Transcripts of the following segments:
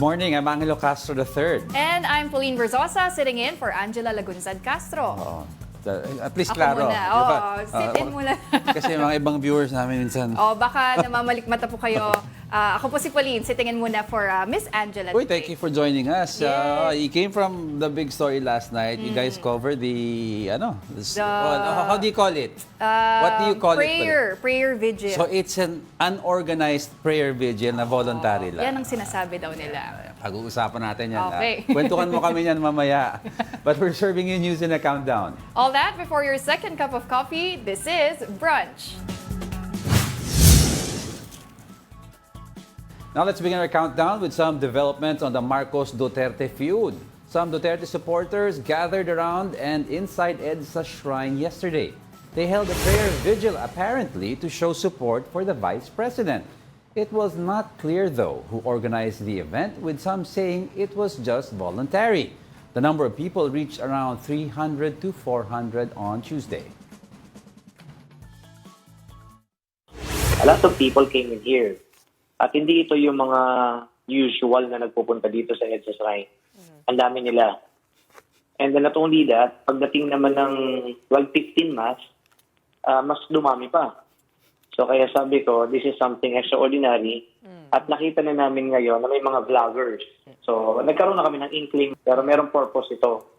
morning. I'm Angelo Castro III. And I'm Pauline Verzosa, sitting in for Angela Castro. Oo. At least Ako klaro. muna. Diba? Sit in muna. Kasi mga ibang viewers namin minsan. Baka namamalikmata po kayo. Ako po si Pauline, sitting in muna for Miss Angela. Uy, thank you for joining us. Yes. You came from the big story last night. You guys covered how do you call it? What do you call it? Prayer vigil. So it's an unorganized prayer vigil na voluntary lang. Yan ang sinasabi daw nila. Pag-uusapan natin yan. Okay. Kwentuhan mo kami yan mamaya. But we're serving you news in a countdown. All that before your second cup of coffee. This is Brunch. Now let's begin our countdown with some developments on the Marcos-Duterte feud. Some Duterte supporters gathered around and inside EDSA's shrine yesterday. They held a prayer vigil apparently to show support for the vice president. It was not clear though who organized the event, with some saying it was just voluntary. The number of people reached around 300 to 400 on Tuesday. A lot of people came in here. At hindi ito yung mga usual na nagpupunta dito sa EDSA Shrine. Ang dami nila. And then not only that, pagdating naman ng 12:15 Mass, mas dumami pa. So kaya sabi ko, this is something extraordinary. At nakita na namin ngayon na may mga vloggers. So nagkaroon na kami ng inkling, pero merong purpose ito.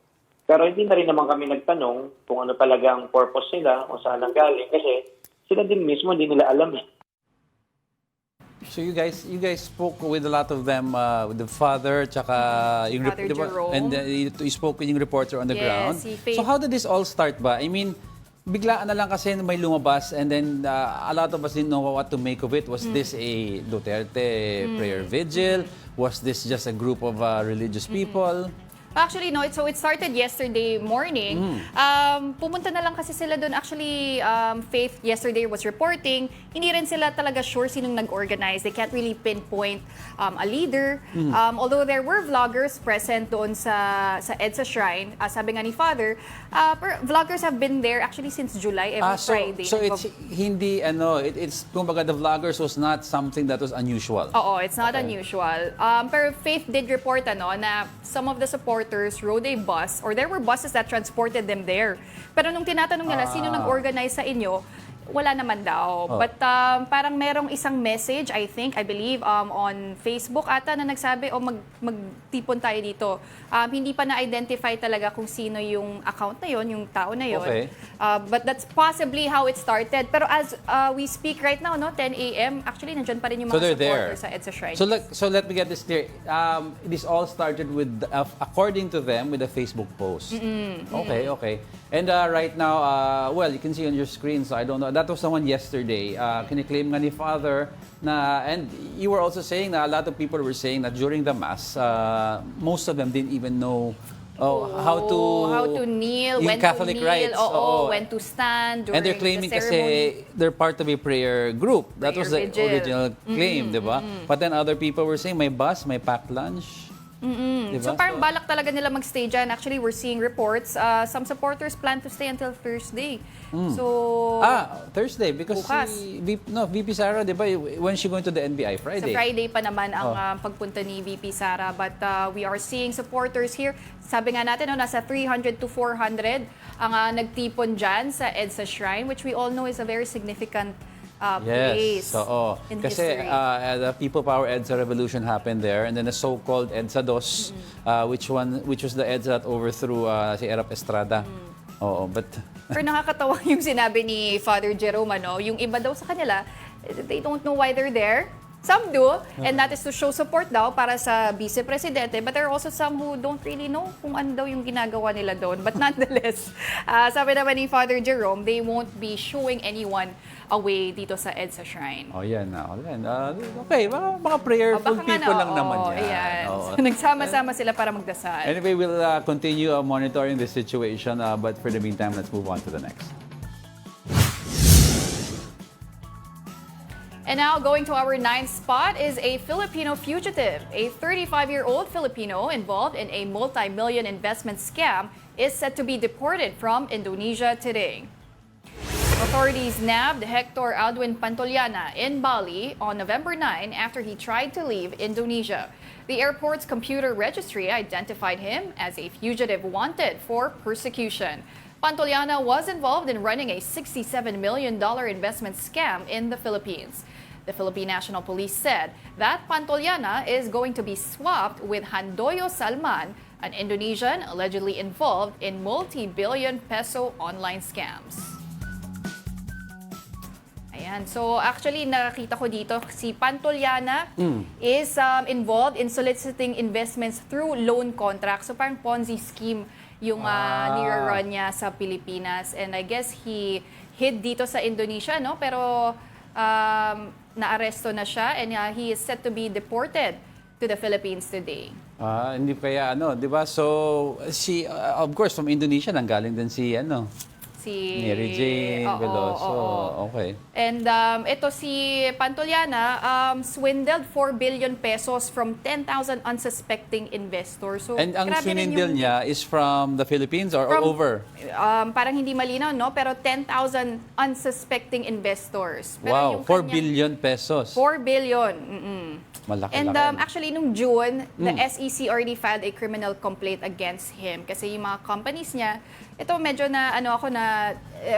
Pero hindi na rin naman kami nagtanong kung ano talagang purpose nila o saan ang galing. Kasi sila din mismo, hindi nila alam eh. So you guys spoke with a lot of them, with the father, tsaka yung Father Jerome. and you spoke with yung reporter on the ground. So Si how did this all start ba? I mean, biglaan na lang kasi may lumabas and then a lot of us didn't know what to make of it. Was this a Duterte prayer vigil? Was this just a group of religious people? Actually, no. So it started yesterday morning. Pumunta na lang kasi sila doon. Actually, Faith yesterday was reporting, hindi rin sila talaga sure sinong nag-organize. They can't really pinpoint a leader. Although there were vloggers present doon sa EDSA Shrine, sabi nga ni Father, vloggers have been there actually since July, every Friday. So it's hindi, it's, kumbaga the vloggers was not something that was unusual. Oo, it's not unusual. Pero Faith did report na some of the supporters rode a bus, or there were buses that transported them there. Pero nung tinatanong nila, sino nag-organize sa inyo, wala naman daw. But parang merong isang message, I believe, on Facebook ata na nagsabi, magtipon tayo dito. Hindi pa na-identify talaga kung sino yung account na yon, yung tao na yon. Okay. But that's possibly how it started. Pero as we speak right now, 10 a.m., actually, nandyan pa rin yung mga supporters sa EDSA Shrine. So let me get this clear. This all started with, according to them, with a Facebook post. Okay. And right now, well, you can see on your screen, so I don't know. That was the one yesterday. Kiniklaim nga ni Father na, and you were also saying na a lot of people were saying that during the Mass, most of them didn't even know how to kneel, yung when Catholic to kneel, rites. when to stand during and they're claiming the ceremony. kasi they're part of a prayer group. That was the Vigil. original claim, di ba? But then other people were saying may bus, may packed lunch. Diba? So parang balak talaga nila mag-stay dyan. Actually, we're seeing reports. Some supporters plan to stay until Thursday. So Thursday because bukas. VP Sara, di ba? When she going to the NBI? Friday. Sa Friday pa naman ang pagpunta ni VP Sara. But we are seeing supporters here. Sabi nga natin, nasa 300 to 400 ang nagtipon dyan sa EDSA Shrine, which we all know is a very significant place in kasi history. The People Power EDSA Revolution happened there, and then the so-called EDSA Dos, which was the EDSA that overthrew si Erap Estrada. But Pero nakakatawa yung sinabi ni Father Jerome, yung iba daw sa kanila, they don't know why they're there. Some do, and that is to show support daw para sa Vice Presidente. But there are also some who don't really know kung ano daw yung ginagawa nila doon. But nonetheless, sabi naman ni Father Jerome, they won't be showing anyone away dito sa EDSA Shrine. Yan na. Okay, mga prayerful people lang naman yan. So, nagsama-sama sila para magdasal. Anyway, we'll continue monitoring the situation, but for the meantime, let's move on to the next. And now, going to our ninth spot is a Filipino fugitive. A 35-year-old Filipino involved in a multi-million investment scam is set to be deported from Indonesia today. Authorities nabbed Hector Aldwin Pantoliana in Bali on November 9 after he tried to leave Indonesia. The airport's computer registry identified him as a fugitive wanted for persecution. Pantoliana was involved in running a $67 million investment scam in the Philippines. The Philippine National Police said that Pantoliana is going to be swapped with Handoyo Salman, an Indonesian allegedly involved in multi-billion peso online scams. Ayan. So actually, nakita ko dito, si Pantoliana is involved in soliciting investments through loan contracts. So parang Ponzi scheme yung nire-run niya sa Pilipinas. And I guess he hid dito sa Indonesia, no? Pero naaresto na siya and he is set to be deported to the Philippines today. Hindi kaya di ba? So, of course, from Indonesia, nanggaling din si Mary Jane Veloso. Okay. And ito si Pantoliana swindled 4 billion pesos from 10,000 unsuspecting investors. So, And ang swindle niya is from the Philippines or over? Parang hindi malinaw, no? Pero 10,000 unsuspecting investors. Pero Wow, 4 billion pesos. 4 billion. Malaki. And actually, nung June, the SEC already filed a criminal complaint against him. Kasi yung mga companies niya, ito medyo na,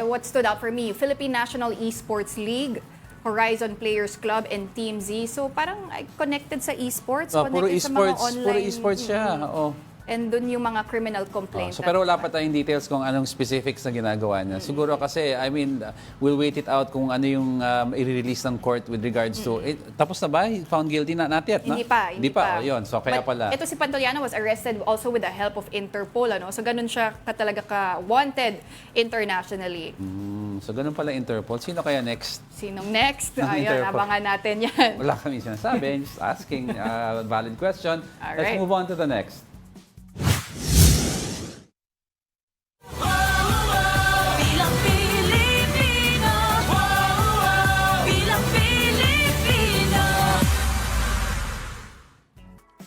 what stood out for me, Philippine National Esports League, Horizon Players Club, and Team Z. So parang connected sa esports, connected sa mga online. Puro esports siya. And dun yung mga criminal complaints. Pero wala pa tayong details kung anong specifics na ginagawa niya. Siguro kasi, we'll wait it out kung ano yung i-release ng court with regards to... tapos na ba? Found guilty na? Not yet, no? Hindi pa. Yun. So, kaya pala. Ito si Pantoliana was arrested also with the help of Interpol. So, ganun siya talaga ka-wanted internationally. So, ganun pala Interpol. Sino kaya next? Sinong next? Ayun, abangan natin yan. Wala kami sinasabi. Just asking a valid question. Alright. Let's move on to the next.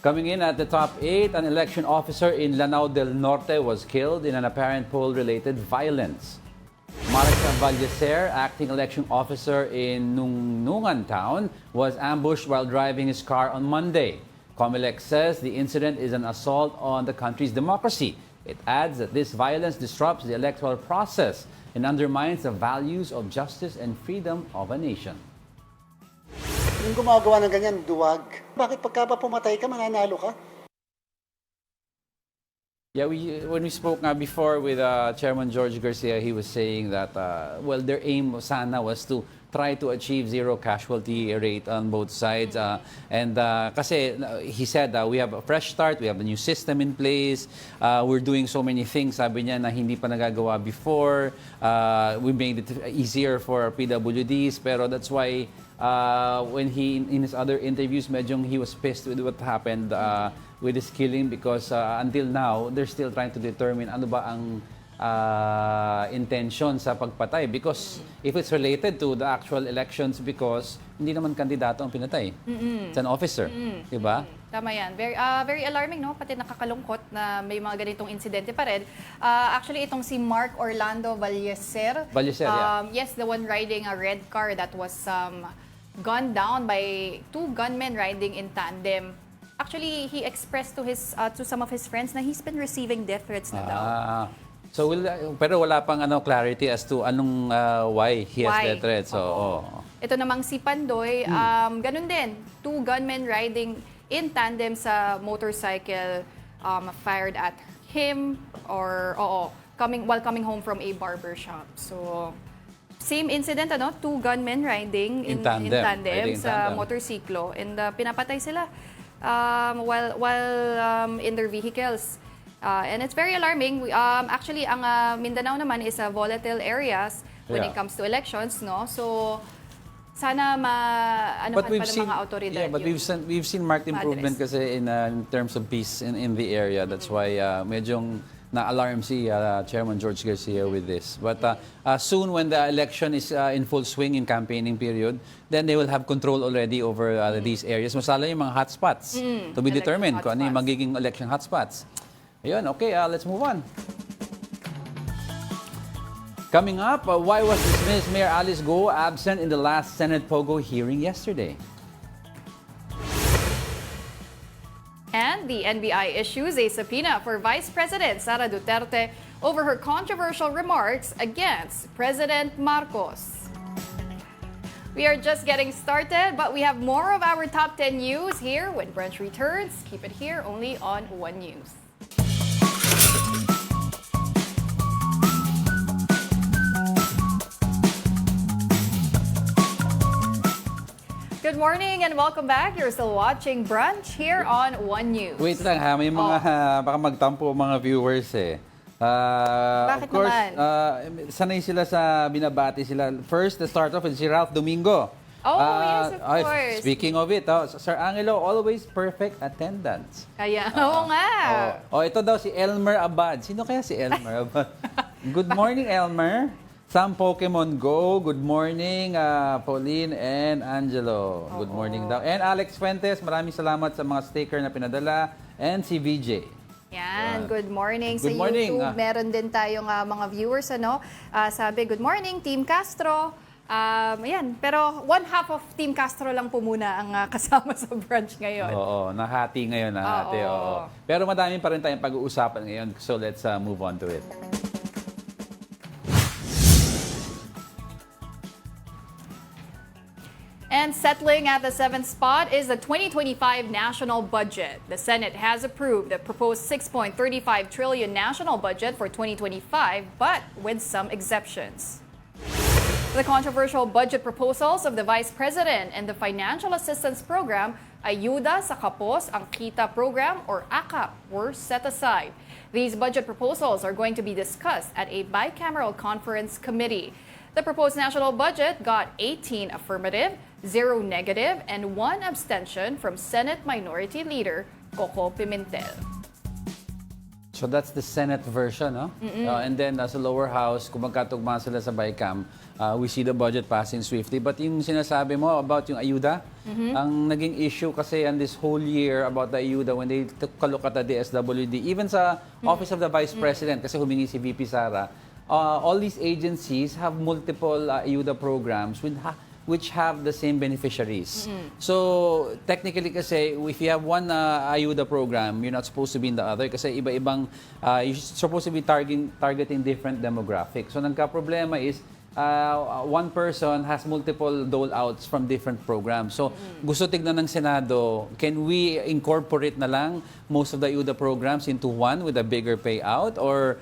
Coming in at the top 8, an election officer in Lanao del Norte was killed in an apparent poll-related violence. Marcos Valleser, acting election officer in Nungan town, was ambushed while driving his car on Monday. Comelec says the incident is an assault on the country's democracy. It adds that this violence disrupts the electoral process and undermines the values of justice and freedom of a nation. Yung gumagawa ng ganyan, duwag. Bakit pagka pumatay ka, mananalo ka? Yeah, when we spoke before with Chairman George Garcia, he was saying that, their aim sana was to try to achieve zero casualty rate on both sides. Kasi he said we have a fresh start, we have a new system in place, we're doing so many things, sabi niya, na hindi pa nagagawa before. We made it easier for PWDs, pero that's why when in his other interviews, medyo he was pissed with what happened with his killing because until now, they're still trying to determine ano ba ang intention sa pagpatay because if it's related to the actual elections because hindi naman kandidato ang pinatay. It's an officer. Diba? Tama yan. Very alarming, no? Pati nakakalungkot na may mga ganitong insidente pa rin. Actually, itong si Mark Orlando Valleser. Yeah. Yes, the one riding a red car that was gunned down by 2 gunmen riding in tandem. Actually, he expressed to some of his friends na he's been receiving death threats na daw. So, pero wala pang clarity as to anong why he has death threats. So, Ito namang si Pandoy, ganun din. 2 gunmen riding in tandem sa motorcycle fired at him while coming home from a barber shop. So, same incident, 2 gunmen riding in tandem sa motorsiklo and pinapatay sila while in their vehicles. And it's very alarming. Actually, ang Mindanao naman is a volatile areas when it comes to elections, no? So, sana pa ng mga autoridad. Yeah, but we've seen marked improvement kasi in terms of peace in the area. That's why medyo na-alarm si Chairman George Garcia with this. But soon when the election is in full swing in campaigning period, then they will have control already over these areas. Masala yung mga hotspots to be determined kung ano yung magiging election hotspots. Ayun, okay, let's move on. Coming up, why was dismissed Mayor Alice Go absent in the last Senate POGO hearing yesterday? And the NBI issues a subpoena for Vice President Sara Duterte over her controversial remarks against President Marcos. We are just getting started, but we have more of our top 10 news here when Brunch returns. Keep it here only on One News. Good morning and welcome back. You're still watching Brunch here on One News. Wait lang ha, may mga baka magtampo mga viewers eh. Bakit of course, naman? Sanay sila sa binabati sila. First, let's start off with si Ralph Domingo. Oh, yes, of course. Speaking of it, Sir Angelo, always perfect attendance. Kaya, oo nga. Ito daw si Elmer Abad. Sino kaya si Elmer Abad? Good morning, Elmer. Some Pokemon Go. Good morning, Pauline and Angelo. Good morning daw. And Alex Fuentes, maraming salamat sa mga sticker na pinadala. And si VJ. Yan, good morning. Good Sa morning. YouTube, meron din tayong mga viewers, sabi, good morning, Team Castro. Ayan, pero one half of Team Castro lang po muna ang kasama sa brunch ngayon. Oo, nahati ngayon. Oo. Pero madami pa rin tayong pag-uusapan ngayon. So let's move on to it. And settling at the seventh spot is the 2025 national budget. The Senate has approved the proposed 6.35 trillion national budget for 2025, but with some exceptions. The controversial budget proposals of the Vice President and the Financial Assistance Program, Ayuda sa Kapos ang Kita Program or AKAP, were set aside. These budget proposals are going to be discussed at a bicameral conference committee. The proposed national budget got 18 affirmative, 0 negative, and 1 abstention from Senate Minority Leader Coco Pimentel. So that's the Senate version, no? And then sa lower house, kung magkatugma sila sa BICAM, we see the budget passing swiftly. But yung sinasabi mo about yung ayuda, ang naging issue kasi on this whole year about the ayuda when they took a look at the DSWD, even sa Office of the Vice President, kasi humingi si VP Sara, all these agencies have multiple ayuda programs which have the same beneficiaries. So, technically kasi, if you have one ayuda program, you're not supposed to be in the other kasi iba-ibang, you're supposed to be targeting different demographics. So, nagka-problema is, one person has multiple dole-outs from different programs. So, gusto tignan ng Senado, can we incorporate na lang most of the ayuda programs into one with a bigger payout? Or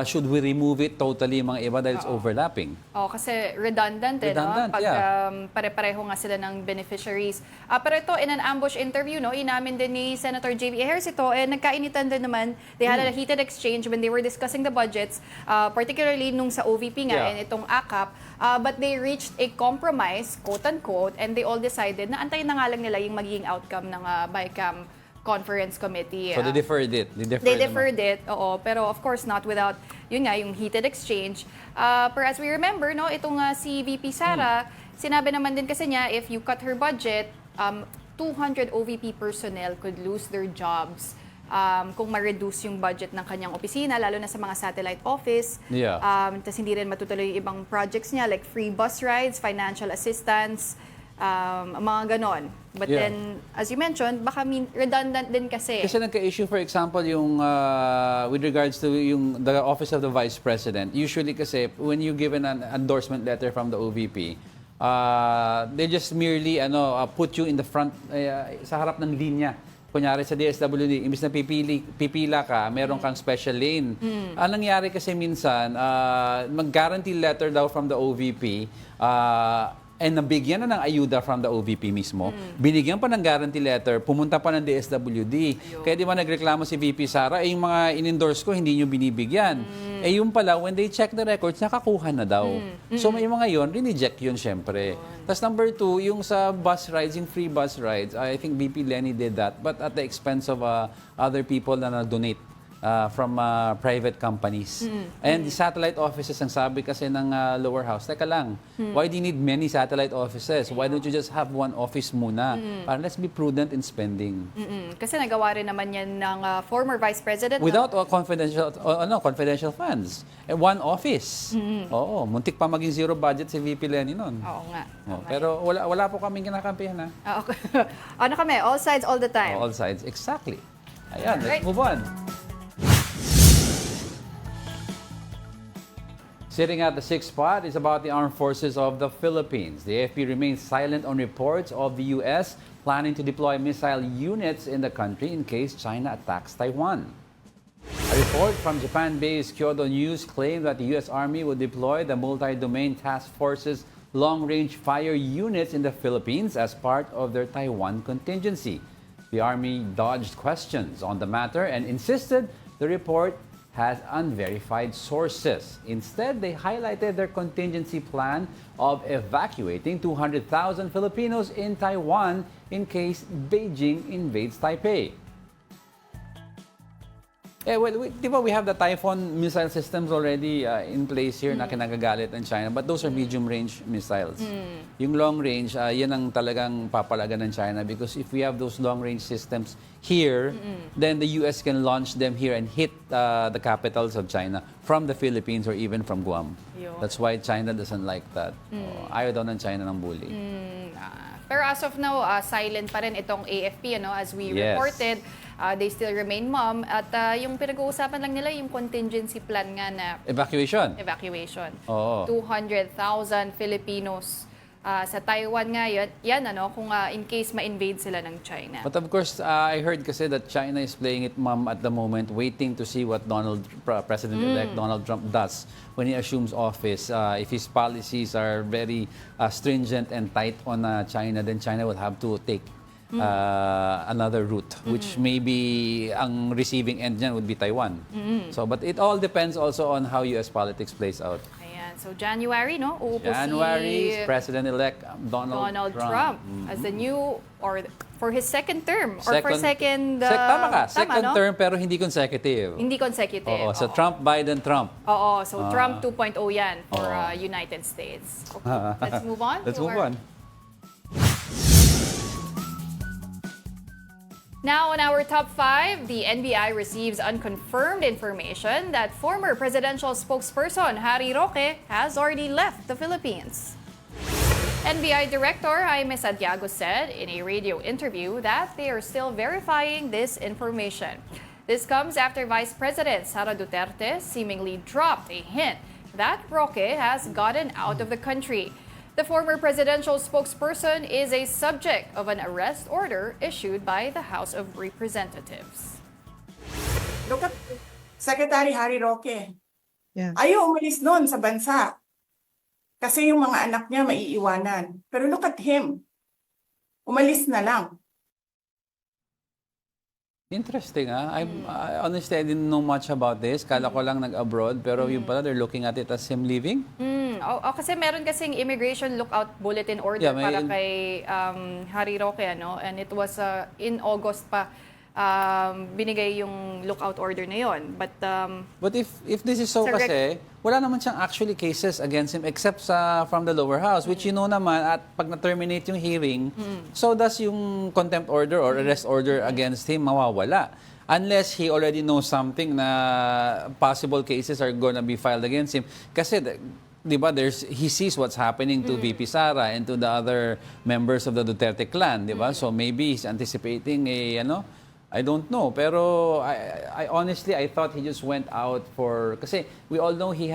should we remove it totally mga iba dahil it's overlapping? Kasi redundant, Redundant, Pag yeah. pare-pareho nga sila ng beneficiaries. Pero ito, in an ambush interview, inamin din ni Senator J.B. Harris ito, nagkainitan din naman. They had a heated exchange when they were discussing the budgets, particularly nung sa OVP nga, and itong AKAP. But they reached a compromise, quote-unquote, and they all decided na antayin na nga lang nila yung magiging outcome ng BICAM Conference Committee. So they deferred it. They deferred it, oo. Pero of course not without, yung heated exchange. Pero as we remember, itong si VP Sara, sinabi naman din kasi niya, if you cut her budget, 200 OVP personnel could lose their jobs kung ma-reduce yung budget ng kanyang opisina, lalo na sa mga satellite office. Yeah. Tapos hindi rin matutuloy yung ibang projects niya like free bus rides, financial assistance, mga ganon. But then, as you mentioned, baka redundant din kasi. Kasi nagka-issue, for example, yung with regards to the Office of the Vice President, usually kasi when you give an endorsement letter from the OVP, they just merely put you in the front, sa harap ng linya. Kunyari sa DSWD, imbis na pipila ka, meron kang special lane. Ang nangyari kasi minsan, mag-guarantee letter daw from the OVP, and nabigyan na ng ayuda from the OVP mismo, binigyan pa ng guarantee letter, pumunta pa ng DSWD. Kaya di ba nagreklamo si VP Sara, yung mga in-endorse ko, hindi nyo binibigyan. Yung pala, when they check the records, nakakuha na daw. So may mga yon, rineject yun syempre. Tapos number 2, yung sa bus rides, yung free bus rides, I think VP Lenny did that, but at the expense of other people na nag-donate from private companies. And the satellite offices, ang sabi kasi ng lower house, teka lang, why do you need many satellite offices? Why don't you just have one office muna? Para let's be prudent in spending. Kasi nagawa rin naman yan ng former Vice President. Without confidential funds. One office. Oo, muntik pa maging zero budget si VP Lenny nun. Oo nga. Pero wala po kaming kinakampihan, ha? Okay. Ano kami? All sides, all the time. All sides, exactly. Ayan, let's Alright. move on. Sitting at the sixth spot is about the armed forces of the Philippines. The AFP remains silent on reports of the U.S. planning to deploy missile units in the country in case China attacks Taiwan. A report from Japan-based Kyodo News claimed that the U.S. Army would deploy the multi-domain task force's long-range fire units in the Philippines as part of their Taiwan contingency. The Army dodged questions on the matter and insisted the report has unverified sources. Instead, they highlighted their contingency plan of evacuating 200,000 Filipinos in Taiwan in case Beijing invades Taipei. Di ba we have the Typhoon missile systems already in place here na kinagagalit ng China, but those are medium-range missiles. Yung long-range, yan ang talagang papalaga ng China because if we have those long-range systems here, then the US can launch them here and hit the capitals of China from the Philippines or even from Guam. Yun. That's why China doesn't like that. Ayaw daw ng China ng bully. Pero as of now, silent pa rin itong AFP, as we Yes. reported. They still remain mum. At yung pinag-uusapan lang nila, yung contingency plan nga na Evacuation. Oo. 200,000 Filipinos sa Taiwan nga yan kung in case ma-invade sila ng China. But of course, I heard kasi that China is playing it mum at the moment, waiting to see what President-elect Donald Trump does when he assumes office. If his policies are very stringent and tight on China, then China will have to take another route, which maybe ang receiving end niyan would be Taiwan. So, but it all depends also on how U.S. politics plays out. Ayan. So January, uupo January, si President-elect Donald Trump as the new, or for his second term, or for second... tama ka, second no? term pero hindi consecutive. Hindi consecutive. Oo, so Trump, Biden, Trump. Oo, so Trump 2.0 yan for United States. Okay, let's move on. Let's to move our- on. Now, on our top 5, the NBI receives unconfirmed information that former presidential spokesperson Harry Roque has already left the Philippines. NBI Director Jaime Santiago said in a radio interview that they are still verifying this information. This comes after Vice President Sara Duterte seemingly dropped a hint that Roque has gotten out of the country. The former presidential spokesperson is a subject of an arrest order issued by the House of Representatives. Look at Secretary Harry Roque. Yeah. Ayaw umalis noon sa bansa. Kasi yung mga anak niya maiiwanan. Pero look at him. Umalis na lang. Interesting, I honestly, I didn't know much about this. Kala ko lang nag-abroad, pero yung pala, they're looking at it as him leaving. Kasi meron kasing immigration lookout bulletin order Yeah, para kay Harry Roque, and it was in August pa binigay yung lookout order na yon. But if this is so Sir Rick- kasi, wala naman siyang actually cases against him except from the lower house, which you know naman, at pag na-terminate yung hearing, so does yung contempt order or arrest order against him mawawala. Unless he already knows something na possible cases are gonna be filed against him. Kasi, di ba, he sees what's happening to VP Sara and to the other members of the Duterte clan, di ba? So maybe he's anticipating I don't know. Pero I honestly, I thought he just went out for, kasi we all know he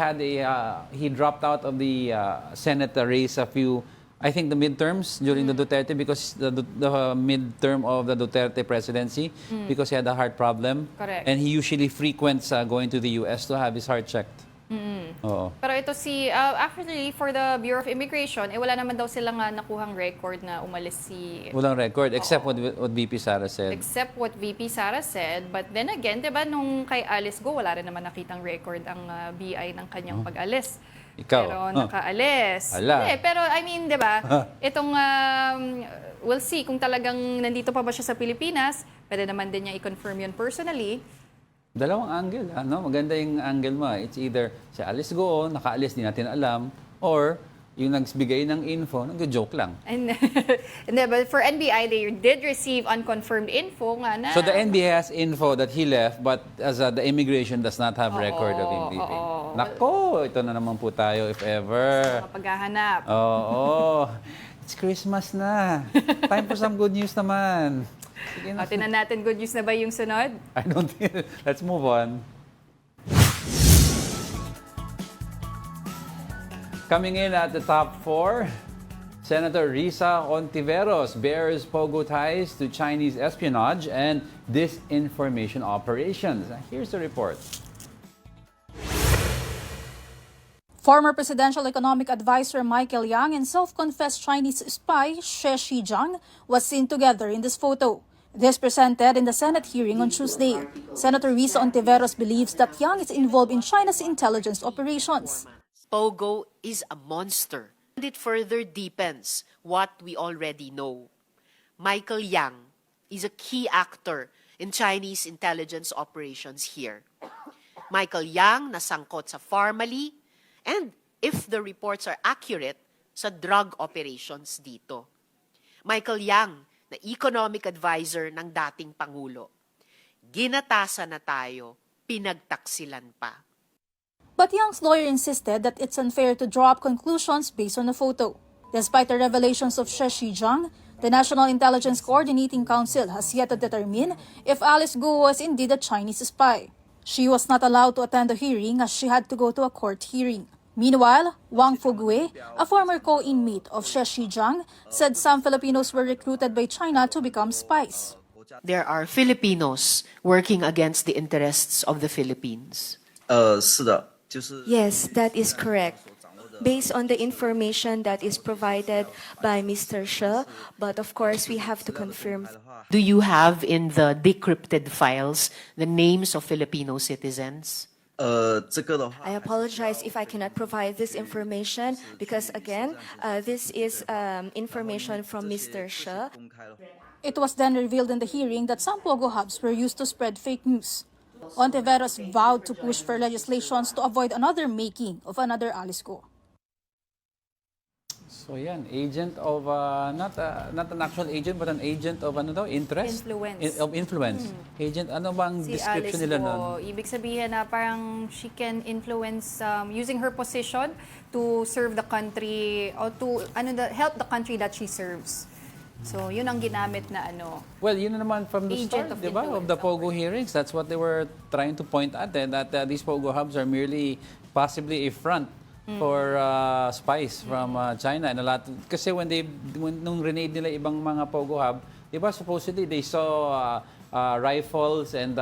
dropped out of the Senate race I think the midterms during the Duterte, because the midterm of the Duterte presidency, because he had a heart problem. Correct. And he usually frequents going to the US to have his heart checked. Oo. pero ito actually for the Bureau of Immigration, wala naman daw silang nakuhang record na umalis si... Walang record, except what VP Sara said. Except what VP Sara said. But then again, di ba, nung kay Alice Go, wala rin naman nakitang record ang BI ng kanyang pag-alis. Ikaw? Pero nakaalis. Hala. Pero I mean, di ba, itong, we'll see kung talagang nandito pa ba siya sa Pilipinas. Pwede naman din niya i-confirm yun personally. Dalawang angle, ano? Maganda yung angle mo. It's either si Alice Go, nakaalis, di natin alam, or yung nagbigay ng info, nag-joke lang. And, but for NBI, they did receive unconfirmed info nga na. So the NBI has info that he left, but as the immigration does not have record of him leaving. Nako, ito na naman po tayo if ever. Mga paghahanap. Oo. It's Christmas na. Time for some good news naman. Sige na. Tinan natin, good news na ba yung sunod? I don't think. Let's move on. Coming in at the top 4, Senator Risa Ontiveros bears POGO ties to Chinese espionage and disinformation operations. Here's the report. Former Presidential Economic Advisor Michael Yang and self-confessed Chinese spy She Zhijiang was seen together in this photo. This presented in the Senate hearing on Tuesday. Senator Risa Ontiveros believes that Yang is involved in China's intelligence operations. POGO is a monster, and it further deepens what we already know. Michael Yang is a key actor in Chinese intelligence operations here. Michael Yang nasangkot sa Pharmally, and if the reports are accurate, sa drug operations dito. Michael Yang, na economic advisor ng dating Pangulo. Ginatasan na tayo, pinagtaksilan pa. But Yang's lawyer insisted that it's unfair to draw up conclusions based on the photo. Despite the revelations of She Zhijiang, the National Intelligence Coordinating Council has yet to determine if Alice Guo was indeed a Chinese spy. She was not allowed to attend the hearing as she had to go to a court hearing. Meanwhile, Wang Fugue, a former co-inmate of She Zhijiang, said some Filipinos were recruited by China to become spies. There are Filipinos working against the interests of the Philippines. 是的，就是 Yes, that is correct. Based on the information that is provided by Mr. She, but of course we have to confirm. Do you have in the decrypted files the names of Filipino citizens? 这个的话 I apologize if I cannot provide this information because again, this is information from Mr. She. 公开了。 It was then revealed in the hearing that some POGO hubs were used to spread fake news. Ontiveros vowed to push for legislations to avoid another making of another Alice Guo. So yan, agent of, not an actual agent, but an agent of ano daw, interest? Influence. Of influence. Agent, ano bang Si description Alice nila Guo, nun? ibig sabihin na parang she can influence using her position to serve the country or to help the country that she serves. So, yun ang ginamit na ano. Well, yun na naman from the Agent start, of di ba? Of influence, the POGO hearings. That's what they were trying to point at, that these POGO hubs are merely possibly a front for spies from China. And a lot, kasi nung renade nila ibang mga POGO hub, di ba supposedly they saw rifles and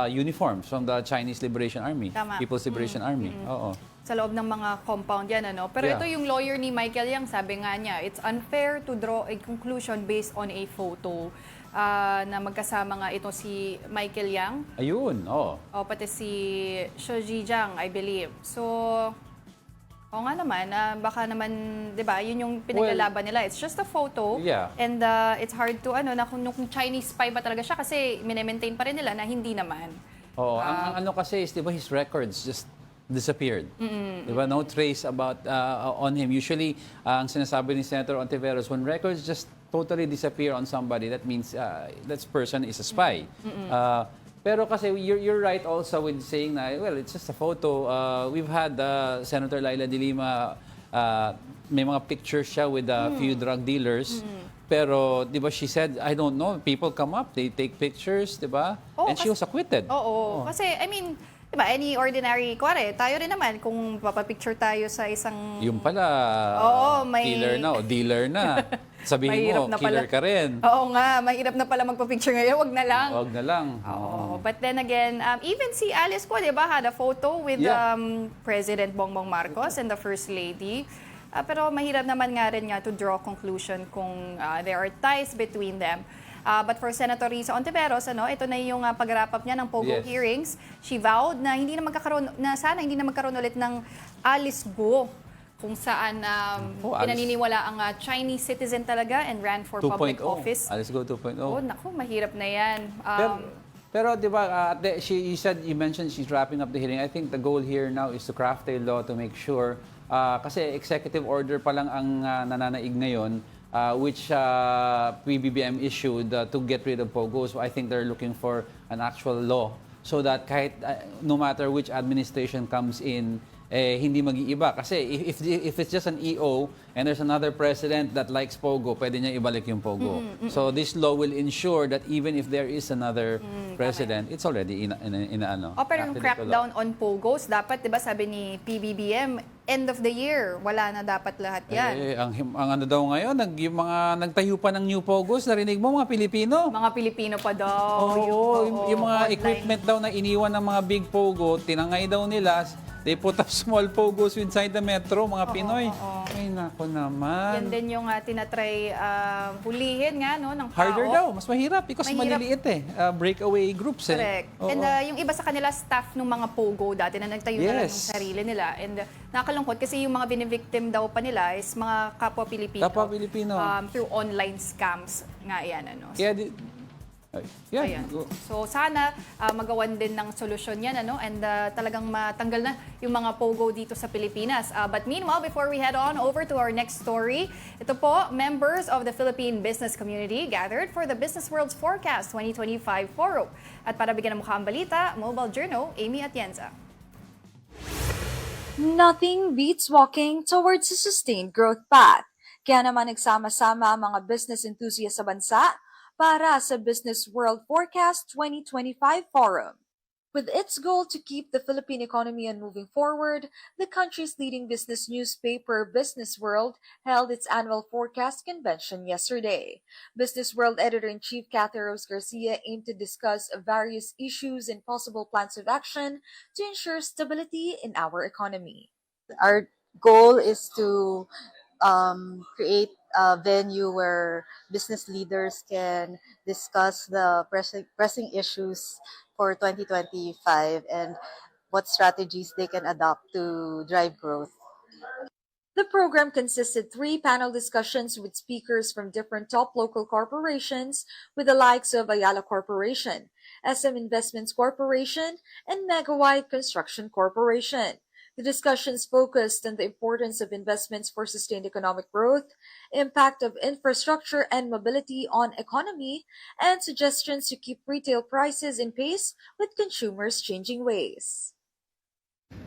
uniforms from the Chinese Liberation Army. Tama. People's Liberation Army. Oo. Sa loob ng mga compound yan, ano? Pero Yeah. ito yung lawyer ni Michael Yang, sabi nga niya, it's unfair to draw a conclusion based on a photo na magkasama nga ito si Michael Yang, Ayun, oo. o pati si She Zhijiang, I believe. So, o nga naman, baka naman, di ba, yun yung pinaglalaban nila. It's just a photo. Yeah. And it's hard to, na kung Chinese spy ba talaga siya kasi minemaintain pa rin nila na hindi naman. Oo, ang ano kasi is, di ba, his records just disappeared. Di ba? No trace about on him. Usually, ang sinasabi ni Senator Ontiveros, when records just totally disappear on somebody, that means that person is a spy. Pero kasi you're right also with saying na, well, it's just a photo. We've had Senator Laila de Lima, may mga pictures siya with a few drug dealers. Pero, di ba, she said, I don't know, people come up, they take pictures, di ba? Oo, And she was acquitted. Oo. Kasi, I mean, di ba, any ordinary, kuwari, tayo rin naman, kung papapicture tayo sa isang... Yung pala, Oo, may- killer na o dealer na. Sabihin Mahirap mo, na killer pala. ka rin. Oo nga, mahirap na pala magpa-picture ngayon, wag na lang. Huwag na lang. Oo. But then again, even si Alice po, di ba, had a photo with Yeah. President Bongbong Marcos and the First Lady. Pero mahirap naman nga rin to draw conclusion kung there are ties between them. But for Senator Risa Ontiveros, ito na yung pag-wrap up niya ng POGO Yes. hearings. She vowed na sana hindi na magkaroon ulit ng Alice Guo, kung saan Alice. pinaniniwala ang Chinese citizen talaga and ran for public 2.0. office. Alice Go 2.0. Oh, naku, mahirap na yan. Pero di ba, you mentioned she's wrapping up the hearing. I think the goal here now is to craft a law to make sure, kasi executive order pa lang ang nananaig ngayon, which PBBM issued to get rid of POGO. So I think they're looking for an actual law so that kahit no matter which administration comes in, hindi mag-iiba. Kasi if it's just an EO and there's another president that likes POGO, pwede niya ibalik yung POGO. So this law will ensure that even if there is another president, it's already in ano. Pero yung crackdown on POGOs, dapat, di ba sabi ni PBBM, end of the year, wala na dapat lahat yan. Ang ano daw ngayon, yung mga nagtayo pa ng new POGOs, narinig mo mga Pilipino? Mga Pilipino pa daw. Yung mga online equipment daw na iniwan ng mga big POGO, tinangay daw nila. They put up small POGOs inside the metro, mga Pinoy. Ay, nako naman. Yan din yung tinatry hulihin nga, no, ng PAO. Harder daw, mas mahirap because Mahirap. maliliit breakaway groups Correct. Oo. And yung iba sa kanila, staff ng mga POGO dati na nagtayo na lang yung Yes. sarili nila. And nakakalungkot kasi yung mga binivictim daw pa nila is mga kapwa Pilipino. Kapwa Pilipino. Through online scams nga yan. Ano. Kaya Ayan. So sana magawan din ng solusyon yan, ano, and talagang matanggal na yung mga POGO dito sa Pilipinas. But meanwhile, before we head on over to our next story, ito po, members of the Philippine business community gathered for the Business World's Forecast 2025 Forum. At para bigyan ng mukha ang balita, Mobile Journal, Amy Atienza. Nothing beats walking towards a sustained growth path. Kaya naman nagsama-sama ang mga business enthusiasts sa bansa para sa Business World Forecast 2025 Forum. With its goal to keep the Philippine economy on moving forward, the country's leading business newspaper, Business World, held its annual forecast convention yesterday. Business World Editor-in-Chief Cathy Rose Garcia aimed to discuss various issues and possible plans of action to ensure stability in our economy. Our goal is to create a venue where business leaders can discuss the pressing issues for 2025 and what strategies they can adopt to drive growth. The program consisted 3 panel discussions with speakers from different top local corporations with the likes of Ayala Corporation, SM Investments Corporation, and Megawide Construction Corporation. The discussions focused on the importance of investments for sustained economic growth, impact of infrastructure and mobility on economy, and suggestions to keep retail prices in pace with consumers' changing ways.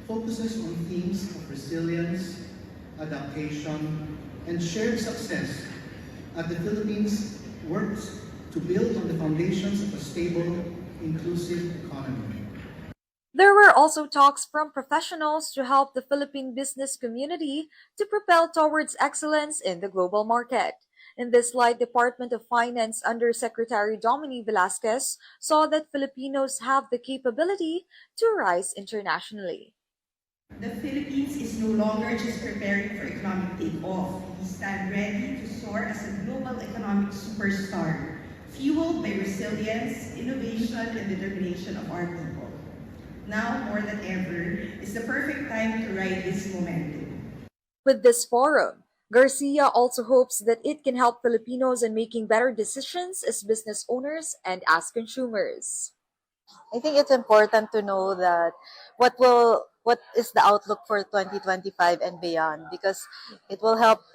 Focuses on themes of resilience, adaptation, and shared success as the Philippines works to build on the foundations of a stable, inclusive economy. There were also talks from professionals to help the Philippine business community to propel towards excellence in the global market. In this light, Department of Finance Undersecretary Dominique Velasquez saw that Filipinos have the capability to rise internationally. The Philippines is no longer just preparing for economic takeoff. We stand ready to soar as a global economic superstar, fueled by resilience, innovation, and determination of our people. Now, more than ever, is the perfect time to ride this momentum. With this forum, Garcia also hopes that it can help Filipinos in making better decisions as business owners and as consumers. I think it's important to know that what is the outlook for 2025 and beyond, because it will help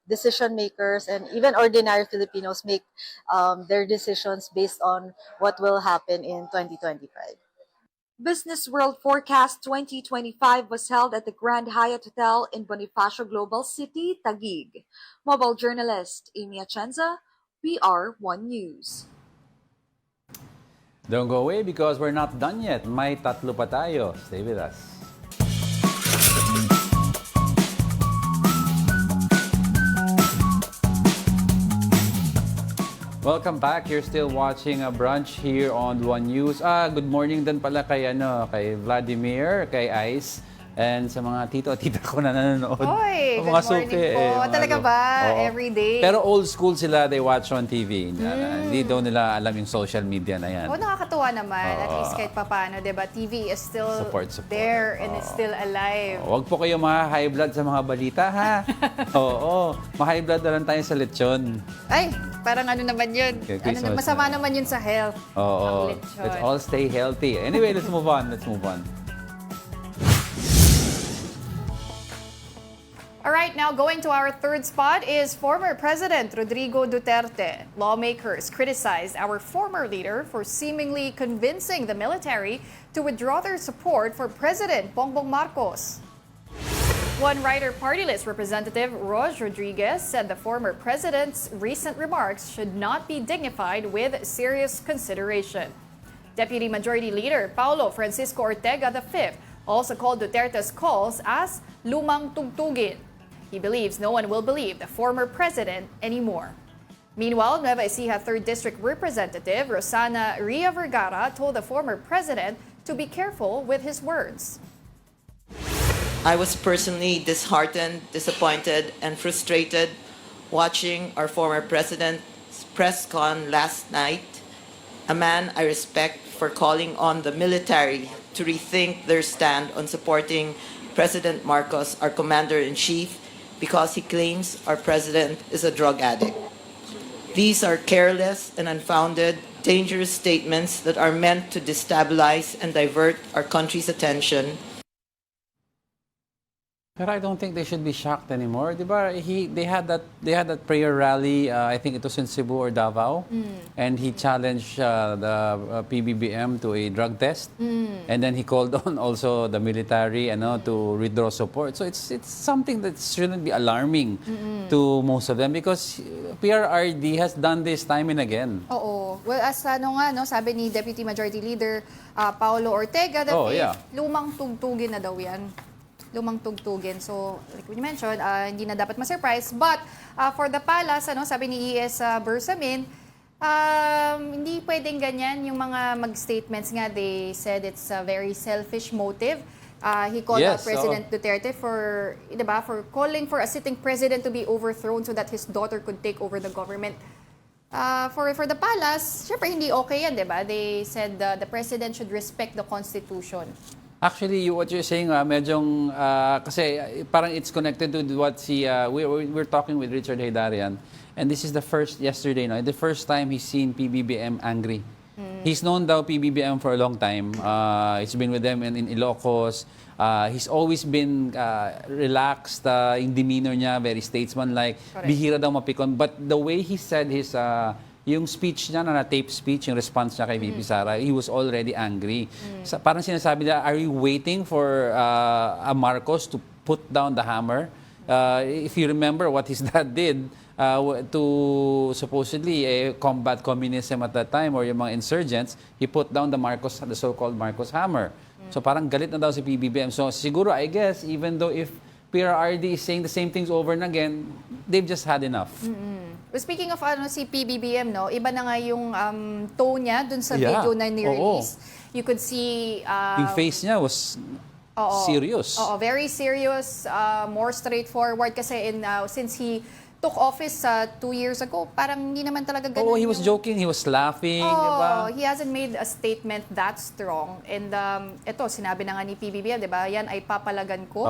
decision makers and even ordinary Filipinos make their decisions based on what will happen in 2025. Business World Forecast 2025 was held at the Grand Hyatt Hotel in Bonifacio Global City, Taguig. Mobile journalist Amy Atienza, PR1 News. Don't go away because we're not done yet. May tatlo pa tayo. Stay with us. Welcome back. You're still watching a brunch here on One News. Good morning din pala kay Vladimir, kay Ice. And sa mga tito at tita ko na nanonood. Hoy, Mga good morning suki, po. mga Talaga ano. ba? Oo. Every day? Pero old school sila, they watch on TV. Hindi daw nila alam yung social media na yan. Oh, nakakatuwa naman. At Oo. least kahit papaano, diba? TV is still Support. there and it's still alive. Huwag po kayo high blood sa mga balita, ha? Oo. Ma-high blood na lang tayo sa lechon. Ay, parang ano naman yun. Okay, Ano, Christmas masama na. naman yun sa health. Oo. Ang lechon. Let's all stay healthy. Anyway, let's move on. All right, now going to our third spot is former President Rodrigo Duterte. Lawmakers criticized our former leader for seemingly convincing the military to withdraw their support for President Bongbong Marcos. One Rider Party List representative, Rose Rodriguez, said the former president's recent remarks should not be dignified with serious consideration. Deputy Majority Leader Paulo Francisco Ortega V also called Duterte's calls as lumang tugtugin. He believes no one will believe the former president anymore. Meanwhile, Nueva Ecija 3rd District Representative Rosana Ria Vergara told the former president to be careful with his words. I was personally disheartened, disappointed, and frustrated watching our former president's press con last night, a man I respect for calling on the military to rethink their stand on supporting President Marcos, our commander-in-chief, because he claims our president is a drug addict. These are careless and unfounded, dangerous statements that are meant to destabilize and divert our country's attention. Pero I don't think they should be shocked anymore. Di ba? They had that prayer rally, I think it was in Cebu or Davao, and he challenged the PBBM to a drug test. And then he called on also the military to withdraw support. So it's something that shouldn't be alarming to most of them because PRRD has done this time and again. Oo. Well, as sabi ni Deputy Majority Leader Paulo Ortega, lumang tugtugin na daw yan. Lumang tugtugin. So, like we mentioned, hindi na dapat ma-surprise. But, for the palace, sabi ni ES Bersamin, hindi pwedeng ganyan yung mga mag-statements nga. They said it's a very selfish motive. He called out President Duterte for calling for a sitting president to be overthrown so that his daughter could take over the government. For the palace, syempre hindi okay yan, diba? They said the president should respect the Constitution. Actually, what you're saying, medyong, kasi parang it's connected to what we're talking with Richard Haydarian, and this is the first time he's seen PBBM angry. He's known daw PBBM for a long time. He's been with them in Ilocos. He's always been relaxed, yung demeanor niya, very statesman-like. Bihira daw mapikon. But the way he said yung speech niya, na tape speech, yung response niya kay VP Sara, he was already angry. Parang sinasabi niya, are you waiting for a Marcos to put down the hammer? If you remember what his dad did to supposedly combat communism at that time or yung mga insurgents, he put down the so-called Marcos hammer. So parang galit na daw si PBBM. So siguro, I guess, even though if PRRD is saying the same things over and again, they've just had enough. Well, speaking of si PBBM, iba na nga yung tone niya dun sa video na ni-release. You could see... yung face niya was serious. Very serious, more straightforward kasi since he took office 2 years ago, parang hindi naman talaga ganun. He was joking, he was laughing, diba? He hasn't made a statement that strong. And ito, sinabi na nga ni PBBM, diba? Yan ay papalagan ko.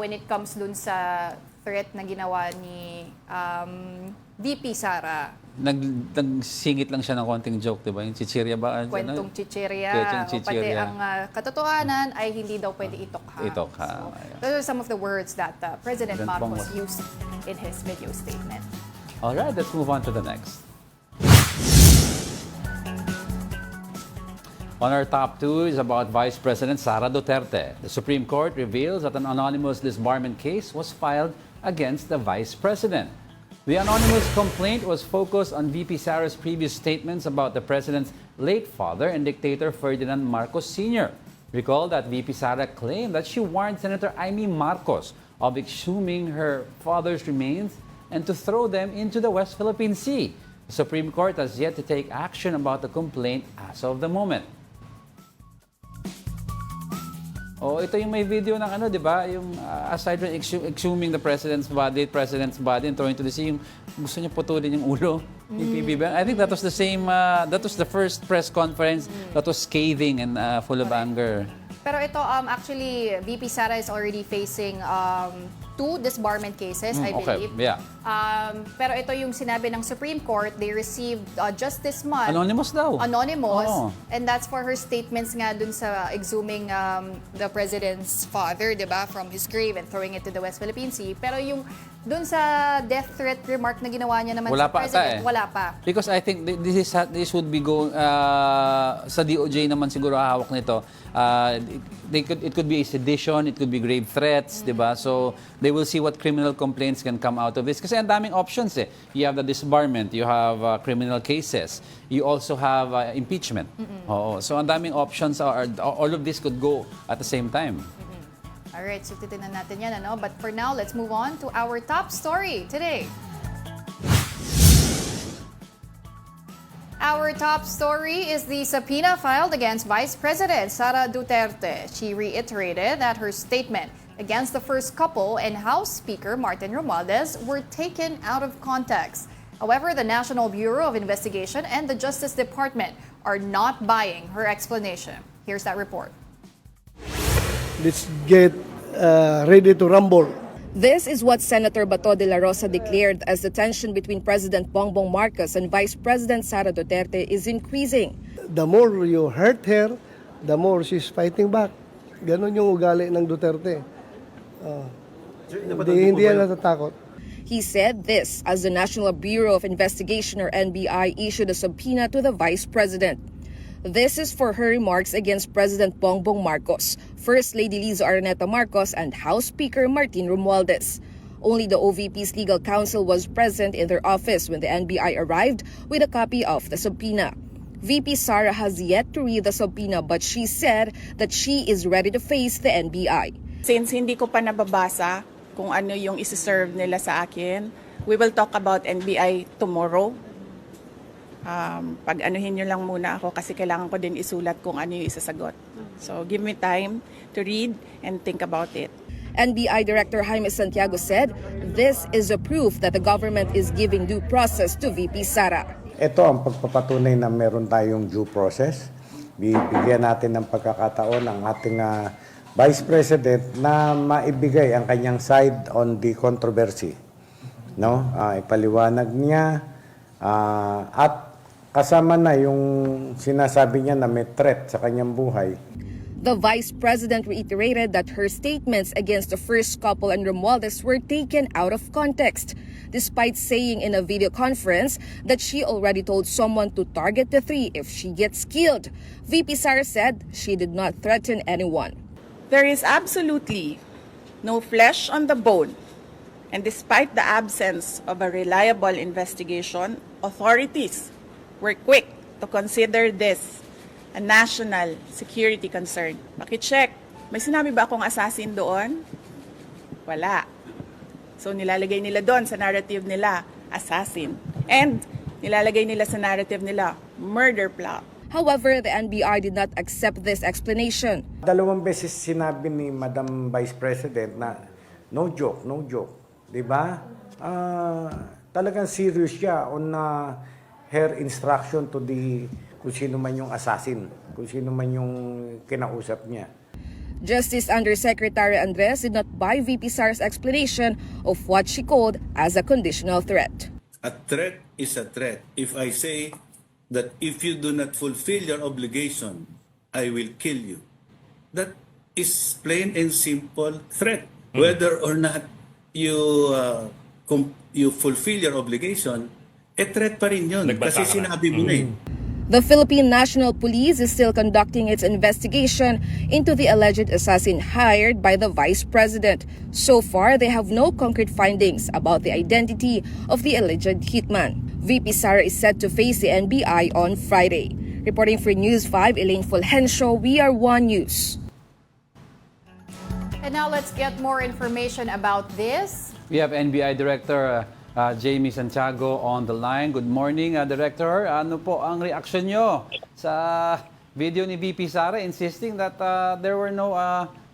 When it comes dun sa threat na ginawa ni VP Sara. Nagsingit lang siya ng konting joke, diba? Yung chichirya ba? Kwentong chichirya. Pati ang katotohanan ay hindi daw pwede itokha. So, those are some of the words that President Marcos used in his video statement. All right, let's move on to the next. On our top 2 is about Vice President Sara Duterte. The Supreme Court reveals that an anonymous disbarment case was filed against the Vice President. The anonymous complaint was focused on VP Sara's previous statements about the President's late father and dictator Ferdinand Marcos Sr. Recall that VP Sara claimed that she warned Senator Amy Marcos of exhuming her father's remains and to throw them into the West Philippine Sea. The Supreme Court has yet to take action about the complaint as of the moment. Oh, ito yung may video ng ano, 'di ba? Yung aside from exhuming the president's body and throwing to the sea, yung gusto niya putulin yung ulo. Yung PBB. I think that was the same that was the first press conference that was scathing and full of anger. Pero ito, actually, VP Sara is already facing 2 disbarment cases, I believe. Okay, yeah. Pero ito yung sinabi ng Supreme Court, they received just this month. Anonymous daw. Anonymous. Oh. And that's for her statements nga dun sa exhuming the president's father, di ba, from his grave and throwing it to the West Philippine Sea. Pero yung dun sa death threat remark na ginawa niya naman Wala sa pa president, wala pa. Because I think this would be go sa DOJ naman siguro hawak nito. It could be a sedition, it could be grave threats, 'di ba? So they will see what criminal complaints can come out of this. Kasi ang daming options eh. You have the disbarment, you have criminal cases, you also have impeachment. Oo. So ang daming options all of this could go at the same time. Alright, so titignan natin yan, ano? But for now, let's move on to our top story today. Our top story is the subpoena filed against Vice President Sara Duterte. She reiterated that her statement against the first couple and House Speaker Martin Romualdez were taken out of context. However, the National Bureau of Investigation and the Justice Department are not buying her explanation. Here's that report. Let's get ready to rumble. This is what Senator Bato de la Rosa declared as the tension between President Bongbong Marcos and Vice President Sara Duterte is increasing. The more you hurt her, the more she's fighting back. Ganon yung ugali ng Duterte. Hindi yan natatakot. He said this as the National Bureau of Investigation or NBI issued a subpoena to the Vice President. This is for her remarks against President Bongbong Marcos, First Lady Liza Araneta Marcos, and House Speaker Martin Romualdez. Only the OVP's legal counsel was present in their office when the NBI arrived with a copy of the subpoena. VP Sara has yet to read the subpoena, but she said that she is ready to face the NBI. Since hindi ko pa nababasa kung ano yung isi-serve nila sa akin, we will talk about NBI tomorrow. Pag-anuhin nyo lang muna ako kasi kailangan ko din isulat kung ano yung isasagot. So give me time to read and think about it. NBI Director Jaime Santiago said this is a proof that the government is giving due process to VP Sara. Ito ang pagpapatunay na meron tayong due process. Bibigyan natin ng pagkakataon ang ating Vice President na maibigay ang kanyang side on the controversy. No? Ipaliwanag niya at kasama na yung sinasabi niya na may threat sa kanyang buhay. The Vice President reiterated that her statements against the first couple and Romualdez were taken out of context, despite saying in a video conference that she already told someone to target the three if she gets killed. VP Sara said she did not threaten anyone. There is absolutely no flesh on the bone. And despite the absence of a reliable investigation, authorities were quick to consider this a national security concern. Pakicheck, may sinabi ba akong assassin doon? Wala. So nilalagay nila doon sa narrative nila, assassin. And nilalagay nila sa narrative nila, murder plot. However, the NBI did not accept this explanation. 2 beses sinabi ni Madam Vice President na no joke, no joke. Diba? Talagang serious siya on her instruction to the kung sino man yung assassin, kung sino man yung kinausap niya. Justice Undersecretary Andres did not buy VP Sara's explanation of what she called as a conditional threat. A threat is a threat. If I say that if you do not fulfill your obligation, I will kill you. That is plain and simple threat. Whether or not you fulfill your obligation, threat pa rin yun. Kasi sinabi mo na eh. The Philippine National Police is still conducting its investigation into the alleged assassin hired by the Vice President. So far, they have no concrete findings about the identity of the alleged hitman. VP Sara is set to face the NBI on Friday. Reporting for News 5, Elaine Fulgencio, We Are One News. And now let's get more information about this. We have NBI Director Jamie Santiago on the line. Good morning, Director. Ano po ang reaksyon nyo sa video ni VP Sara insisting that there were no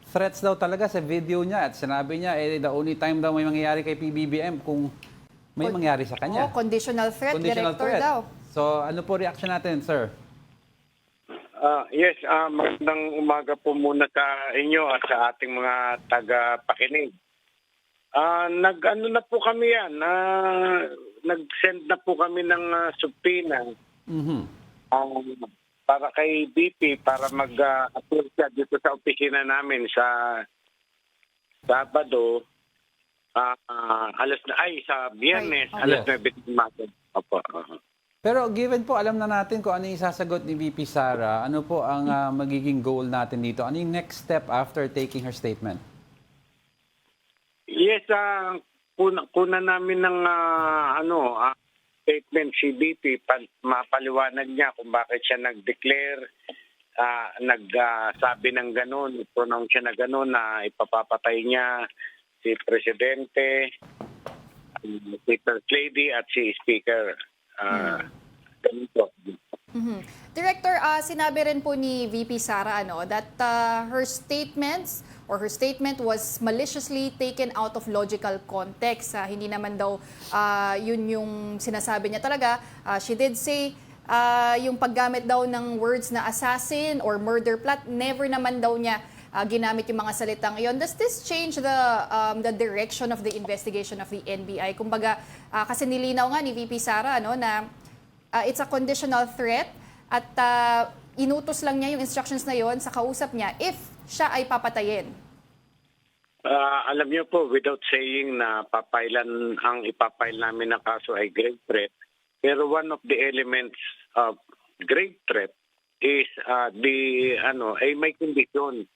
threats daw talaga sa video niya at sinabi niya, the only time daw may mangyayari kay PBBM kung may mangyari sa kanya. Conditional threat, Conditional Director threat. daw. So, ano po reaction natin, sir? Yes, magandang umaga po muna sa inyo at sa ating mga taga-pakinig. Nag-ano na po kami yan, nag-send na po kami ng subpoena para kay BP para mag-appeal siya dito sa opisina namin sa Sabado, sa Biyernes, alas 9 ng umaga. Opo. Pero given po, alam na natin kung ano yung isasagot ni VP Sara, ano po ang magiging goal natin dito? Ano yung next step after taking her statement? Yes, kuna namin ng statement si BP, mapaliwanag niya kung bakit siya nag-declare, nagsabi ng gano'n, pronounce siya na gano'n na ipapapatay niya si Presidente, si First Lady at si Speaker. Ganito. Director, sinabi rin po ni VP Sara that her statement was maliciously taken out of logical context. Hindi naman daw yun yung sinasabi niya talaga. She did say yung paggamit daw ng words na assassin or murder plot, never naman daw niya ginamit yung mga salitang iyon. Does this change the direction of the investigation of the NBI? Kumbaga, kasi nilinaw nga ni VP Sara na it's a conditional threat at inutos lang niya yung instructions na yon sa kausap niya if siya ay papatayin. Alam niyo po, without saying na ang ipapile namin na kaso ay grave threat, pero one of the elements of grave threat is may condition.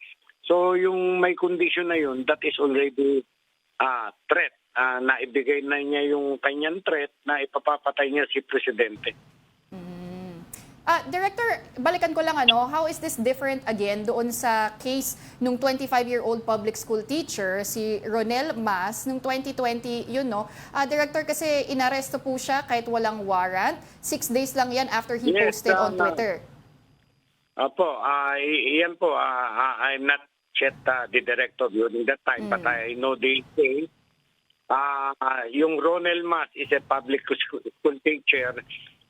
So yung may condition na yun, that is already threat. Naibigay na niya yung kanyang threat na ipapapatay niya si Presidente. Director, balikan ko lang how is this different again doon sa case nung 25-year-old public school teacher, si Ronel Mas, nung 2020, Director, kasi inaresto po siya kahit walang warrant. 6 days lang yan after he posted on Twitter. Opo, iyan po, I'm not yet the director during that time, but I know the case. Yung Ronel Mas is a public school teacher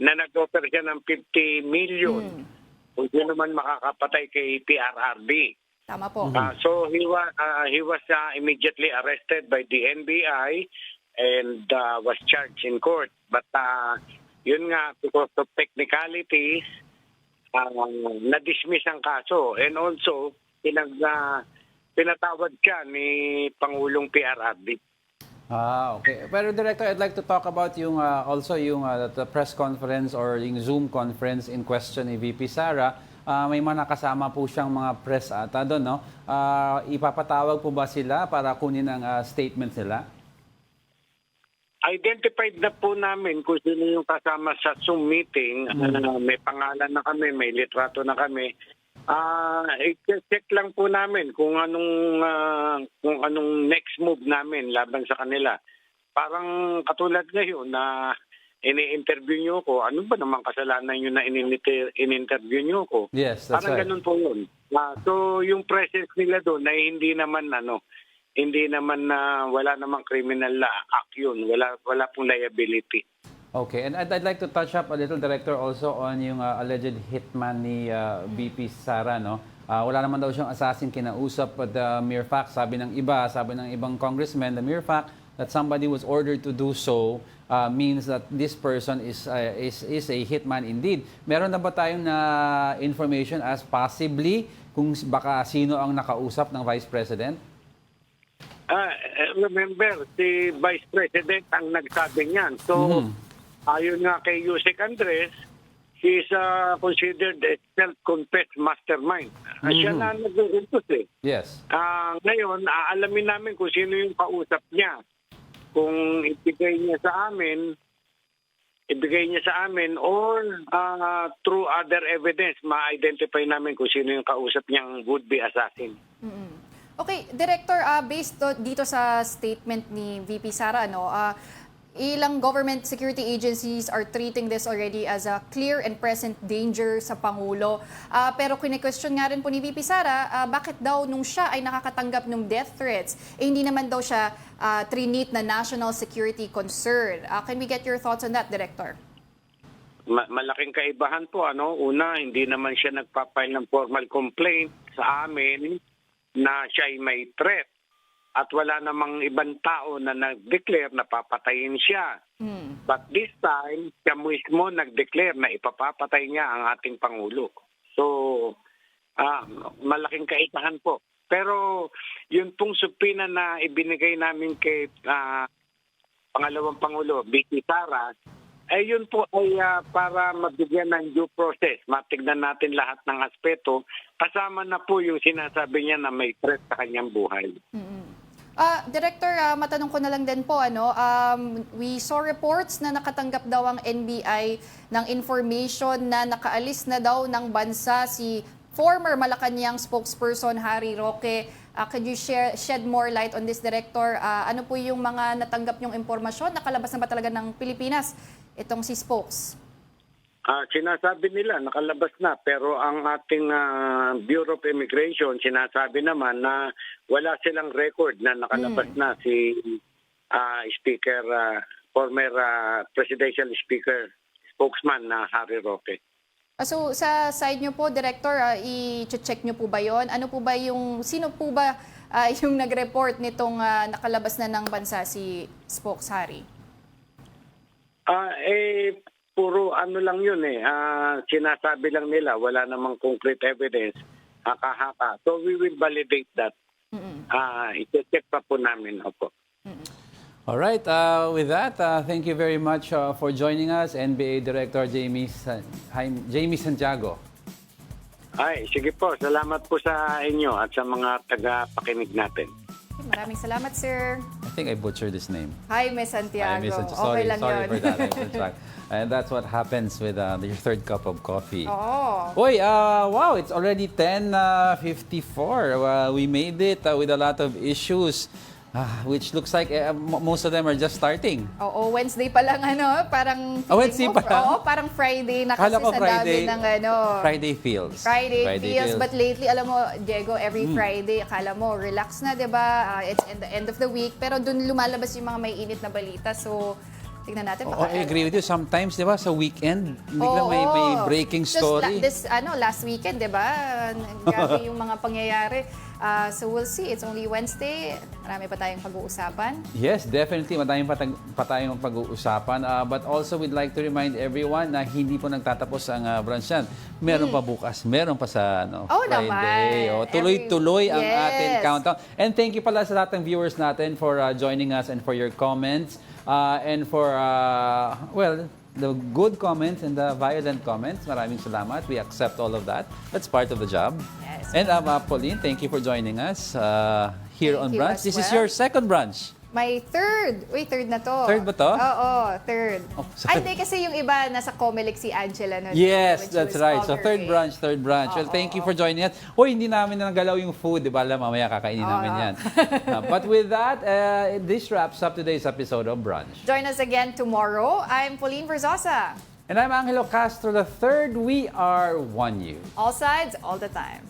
na nag-offer siya ng 50 million kung sino man makakapatay kay PRRD. Tama po. So he was immediately arrested by the NBI and was charged in court. But yun nga, because of technicalities, na-dismiss ang kaso. And also, pinatawad siya ni Pangulong PRRD. Okay. Pero Director, I'd like to talk about yung the press conference or yung Zoom conference in question ni VP Sara. May mga nakasama po siyang mga press ata doon, no? Ipapatawag po ba sila para kunin ang statement nila? Identified na po namin kung sino yung kasama sa Zoom meeting. May pangalan na kami, may litrato na kami. I-check lang po namin kung anong next move namin laban sa kanila. Parang katulad ngayon na ini-interview nyo ko, ano ba naman kasalanan nyo na in-interview nyo ko? Yes, that's parang right. ganun po yun. So yung presence nila doon ay hindi naman wala namang criminal act yun. Wala pong liability. Okay, and I'd like to touch up a little, Director, also on yung alleged hitman ni VP Sara, no? Wala naman daw siyang assassin kinausap, but the mere fact, sabi ng ibang congressman, the mere fact that somebody was ordered to do so means that this person is a hitman indeed. Meron na ba tayong information as possibly kung baka sino ang nakausap ng Vice President? Remember, si Vice President ang nagsabi niyan. So, ayon nga kay Yusek Andres, he is considered a self-confessed mastermind. Siya na nag-utos eh. Yes. Ngayon, aalamin namin kung sino yung kausap niya. Kung ibigay niya sa amin or through other evidence, ma-identify namin kung sino yung kausap niyang would-be assassin. Okay, Director, based dito sa statement ni VP Sara, Ilang government security agencies are treating this already as a clear and present danger sa Pangulo. Pero kine-question nga rin po ni VP Sara, bakit daw nung siya ay nakakatanggap ng death threats, hindi naman daw siya trinit na national security concern. Can we get your thoughts on that, Director? Malaking kaibahan po. Una, hindi naman siya nagpapile ng formal complaint sa amin na siya ay may threat. At wala namang ibang tao na nag-declare na papatayin siya. But this time, siya mismo nag-declare na ipapapatay niya ang ating Pangulo. So, malaking kaibahan po. Pero yung pong subpoena na ibinigay namin kay pangalawang Pangulo, VP Sara, yun po ay para mabigyan ng due process. Matignan natin lahat ng aspeto. Kasama na po yung sinasabi niya na may threat sa kanyang buhay. Director, matanong ko na lang din po, we saw reports na nakatanggap daw ang NBI ng information na nakaalis na daw ng bansa si former Malacanang spokesperson Harry Roque. Could you shed more light on this, Director? Ano po yung mga natanggap yung impormasyon? Nakalabas na ba talaga ng Pilipinas itong si Spokes? Sinasabi nila, nakalabas na. Pero ang ating Bureau of Immigration, sinasabi naman na wala silang record na nakalabas na si Speaker, former Presidential Speaker, spokesman na Harry Roque. So sa side nyo po, Director, i-check nyo po ba yon? Ano po ba sino po ba yung nag-report nitong nakalabas na ng bansa si Spokes Harry? Puro lang yun sinasabi lang nila, wala namang concrete evidence, haka-haka. So we will validate that. I-check pa po namin. Opo. All right, with that, thank you very much for joining us, NBA Director Jamie Santiago. Sige po, salamat po sa inyo at sa mga taga-pakinig natin. Maraming salamat, sir. I think I butchered his name. Jaime Santiago. Sorry, Okay lang sorry yun. for that. And that's what happens with your third cup of coffee. Oo. Boy, wow, it's already 10:54. We made it with a lot of issues, which looks like most of them are just starting. Oo, Wednesday pa lang parang Wednesday pa lang? Oo, parang Friday na kasi Akala ko sa dami ng Friday feels. Friday feels. But lately, alam mo, Diego, every Friday, akala mo, relax na, di ba? It's in the end of the week. Pero dun lumalabas yung mga may init na balita. So, tignan natin. I agree with you. Sometimes, di ba, sa weekend, biglang may breaking story. Just last weekend, di ba? Grabe yung mga pangyayari. So we'll see. It's only Wednesday. Marami pa tayong pag-uusapan. Yes, definitely. Marami pa tayong pag-uusapan. But also, we'd like to remind everyone na hindi po nagtatapos ang brunch yan. Meron pa bukas. Meron pa sa Friday. Tuloy-tuloy ang ating countdown. And thank you pala sa lahat ng viewers natin for joining us and for your comments. And for, the good comments and the violent comments. Maraming salamat. We accept all of that. That's part of the job. Yes. And Pauline, thank you for joining us here on Brunch. This is well. your second brunch. My third. Uy, third na to. Third ba to? Oo, third. Sorry. Hindi kasi yung iba nasa Comelec si Angela. Yes, that's right. So third brunch. Well, thank you for joining us. Hindi namin nagalaw yung food. Diba? Mamaya kakainin namin yan. But with that, this wraps up today's episode of Brunch. Join us again tomorrow. I'm Pauline Verzosa. And I'm Angelo Castro the third. We are one you. All sides, all the time.